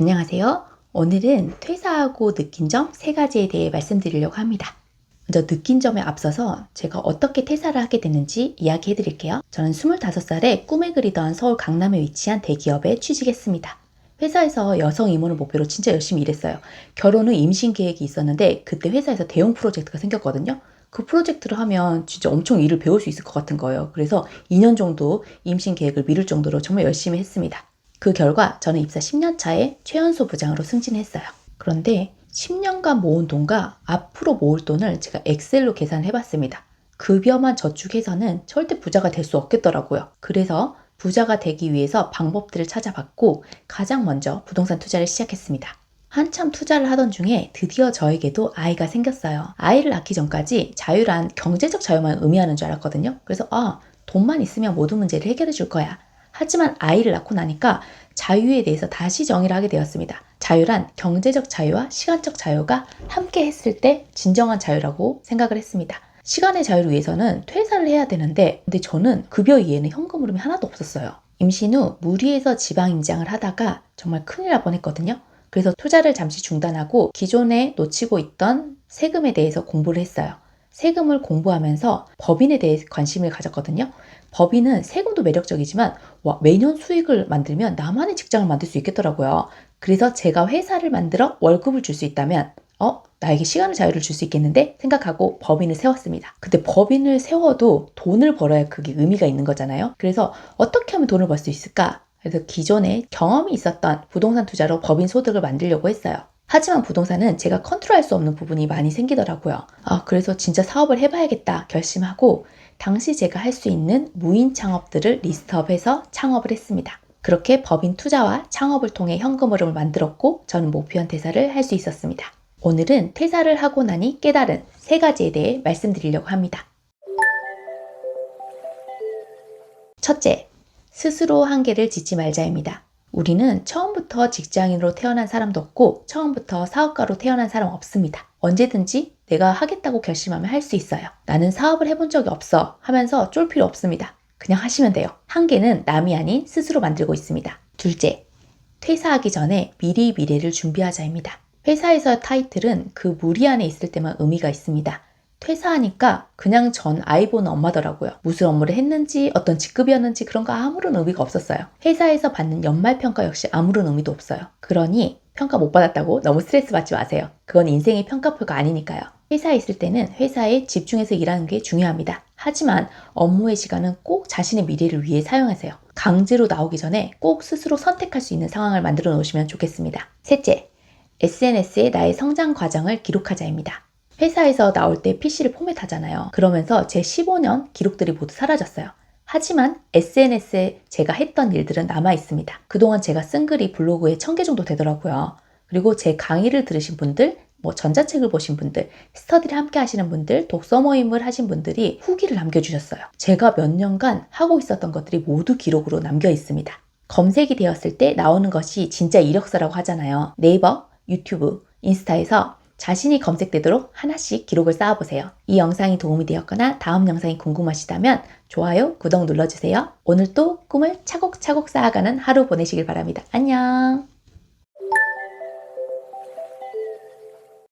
안녕하세요. 오늘은 퇴사하고 느낀 점 3가지에 대해 말씀드리려고 합니다. 먼저 느낀 점에 앞서서 제가 어떻게 퇴사를 하게 됐는지 이야기해 드릴게요. 저는 25살에 꿈에 그리던 서울 강남에 위치한 대기업에 취직했습니다. 회사에서 여성 임원을 목표로 진짜 열심히 일했어요. 결혼 후 임신 계획이 있었는데 그때 회사에서 대형 프로젝트가 생겼거든요. 그 프로젝트를 하면 진짜 엄청 일을 배울 수 있을 것 같은 거예요. 그래서 2년 정도 임신 계획을 미룰 정도로 정말 열심히 했습니다. 그 결과 저는 입사 10년 차에 최연소 부장으로 승진했어요. 그런데 10년간 모은 돈과 앞으로 모을 돈을 제가 엑셀로 계산을 해봤습니다. 급여만 저축해서는 절대 부자가 될 수 없겠더라고요. 그래서 부자가 되기 위해서 방법들을 찾아봤고 가장 먼저 부동산 투자를 시작했습니다. 한참 투자를 하던 중에 드디어 저에게도 아이가 생겼어요. 아이를 낳기 전까지 자유란 경제적 자유만 의미하는 줄 알았거든요. 그래서 돈만 있으면 모든 문제를 해결해 줄 거야. 하지만 아이를 낳고 나니까 자유에 대해서 다시 정의를 하게 되었습니다. 자유란 경제적 자유와 시간적 자유가 함께 했을 때 진정한 자유라고 생각을 했습니다. 시간의 자유를 위해서는 퇴사를 해야 되는데 근데 저는 급여 이외에는 현금 흐름이 하나도 없었어요. 임신 후 무리해서 지방 임장을 하다가 정말 큰일 날 뻔했거든요. 그래서 투자를 잠시 중단하고 기존에 놓치고 있던 세금에 대해서 공부를 했어요. 세금을 공부하면서 법인에 대해 관심을 가졌거든요. 법인은 세금도 매력적이지만 매년 수익을 만들면 나만의 직장을 만들 수 있겠더라고요. 그래서 제가 회사를 만들어 월급을 줄 수 있다면 나에게 시간의 자유를 줄 수 있겠는데 생각하고 법인을 세웠습니다. 근데 법인을 세워도 돈을 벌어야 그게 의미가 있는 거잖아요. 그래서 어떻게 하면 돈을 벌 수 있을까? 그래서 기존에 경험이 있었던 부동산 투자로 법인 소득을 만들려고 했어요. 하지만 부동산은 제가 컨트롤할 수 없는 부분이 많이 생기더라고요. 그래서 진짜 사업을 해봐야겠다 결심하고 당시 제가 할 수 있는 무인 창업들을 리스트업해서 창업을 했습니다. 그렇게 법인 투자와 창업을 통해 현금 흐름을 만들었고 저는 목표한 퇴사를 할 수 있었습니다. 오늘은 퇴사를 하고 나니 깨달은 3가지에 대해 말씀드리려고 합니다. 첫째, 스스로 한계를 짓지 말자입니다. 우리는 처음부터 직장인으로 태어난 사람도 없고 처음부터 사업가로 태어난 사람 없습니다. 언제든지 내가 하겠다고 결심하면 할 수 있어요. 나는 사업을 해본 적이 없어 하면서 쫄 필요 없습니다. 그냥 하시면 돼요. 한계는 남이 아닌 스스로 만들고 있습니다. 둘째, 퇴사하기 전에 미리 미래를 준비하자입니다. 회사에서 타이틀은 그 무리 안에 있을 때만 의미가 있습니다. 퇴사하니까 그냥 전 아이 보는 엄마더라고요. 무슨 업무를 했는지 어떤 직급이었는지 그런 거 아무런 의미가 없었어요. 회사에서 받는 연말평가 역시 아무런 의미도 없어요. 그러니 평가 못 받았다고 너무 스트레스 받지 마세요. 그건 인생의 평가표가 아니니까요. 회사에 있을 때는 회사에 집중해서 일하는 게 중요합니다. 하지만 업무의 시간은 꼭 자신의 미래를 위해 사용하세요. 강제로 나오기 전에 꼭 스스로 선택할 수 있는 상황을 만들어 놓으시면 좋겠습니다. 셋째, SNS에 나의 성장 과정을 기록하자입니다. 회사에서 나올 때 PC를 포맷하잖아요. 그러면서 제 15년 기록들이 모두 사라졌어요. 하지만 SNS에 제가 했던 일들은 남아있습니다. 그동안 제가 쓴 글이 블로그에 1000개 정도 되더라고요. 그리고 제 강의를 들으신 분들, 전자책을 보신 분들, 스터디를 함께 하시는 분들, 독서 모임을 하신 분들이 후기를 남겨주셨어요. 제가 몇 년간 하고 있었던 것들이 모두 기록으로 남겨 있습니다. 검색이 되었을 때 나오는 것이 진짜 이력서라고 하잖아요. 네이버, 유튜브, 인스타에서 자신이 검색되도록 하나씩 기록을 쌓아보세요. 이 영상이 도움이 되었거나 다음 영상이 궁금하시다면 좋아요, 구독 눌러주세요. 오늘도 꿈을 차곡차곡 쌓아가는 하루 보내시길 바랍니다. 안녕!